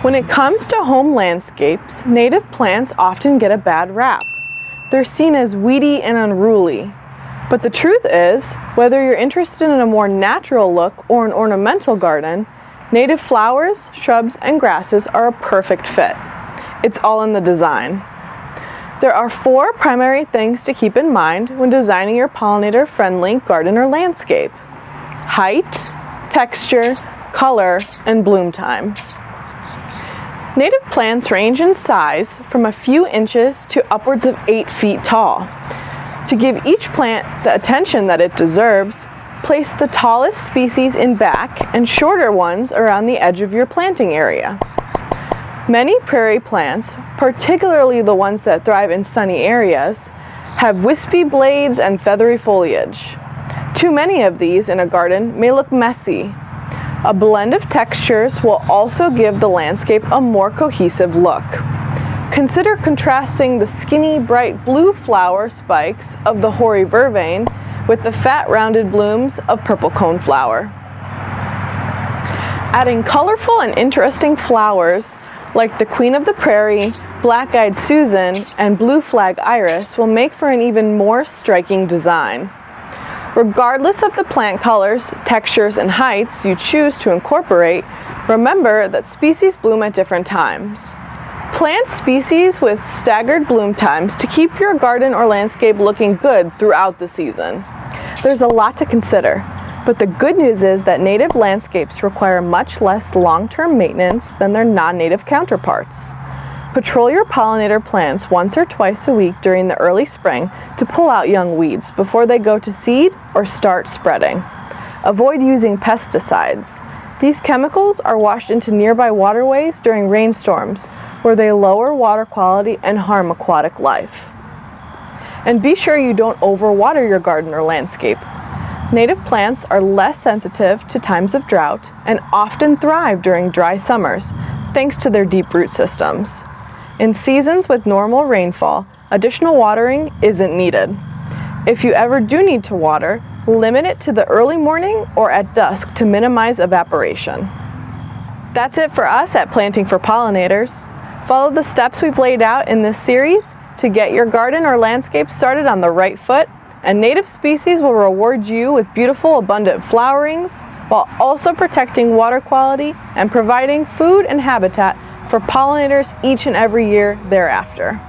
When it comes to home landscapes, native plants often get a bad rap. They're seen as weedy and unruly. But the truth is, whether you're interested in a more natural look or an ornamental garden, native flowers, shrubs, and grasses are a perfect fit. It's all in the design. There are 4 primary things to keep in mind when designing your pollinator-friendly garden or landscape: height, texture, color, and bloom time. Native plants range in size from a few inches to upwards of 8 feet tall. To give each plant the attention that it deserves, place the tallest species in back and shorter ones around the edge of your planting area. Many prairie plants, particularly the ones that thrive in sunny areas, have wispy blades and feathery foliage. Too many of these in a garden may look messy. A blend of textures will also give the landscape a more cohesive look. Consider contrasting the skinny, bright blue flower spikes of the hoary vervain with the fat, rounded blooms of purple coneflower. Adding colorful and interesting flowers like the Queen of the Prairie, Black-Eyed Susan, and Blue Flag Iris will make for an even more striking design. Regardless of the plant colors, textures, and heights you choose to incorporate, remember that species bloom at different times. Plant species with staggered bloom times to keep your garden or landscape looking good throughout the season. There's a lot to consider, but the good news is that native landscapes require much less long-term maintenance than their non-native counterparts. Patrol your pollinator plants once or twice a week during the early spring to pull out young weeds before they go to seed or start spreading. Avoid using pesticides. These chemicals are washed into nearby waterways during rainstorms, where they lower water quality and harm aquatic life. And be sure you don't overwater your garden or landscape. Native plants are less sensitive to times of drought and often thrive during dry summers, thanks to their deep root systems. In seasons with normal rainfall, additional watering isn't needed. If you ever do need to water, limit it to the early morning or at dusk to minimize evaporation. That's it for us at Planting for Pollinators. Follow the steps we've laid out in this series to get your garden or landscape started on the right foot, and native species will reward you with beautiful, abundant flowerings while also protecting water quality and providing food and habitat for pollinators each and every year thereafter.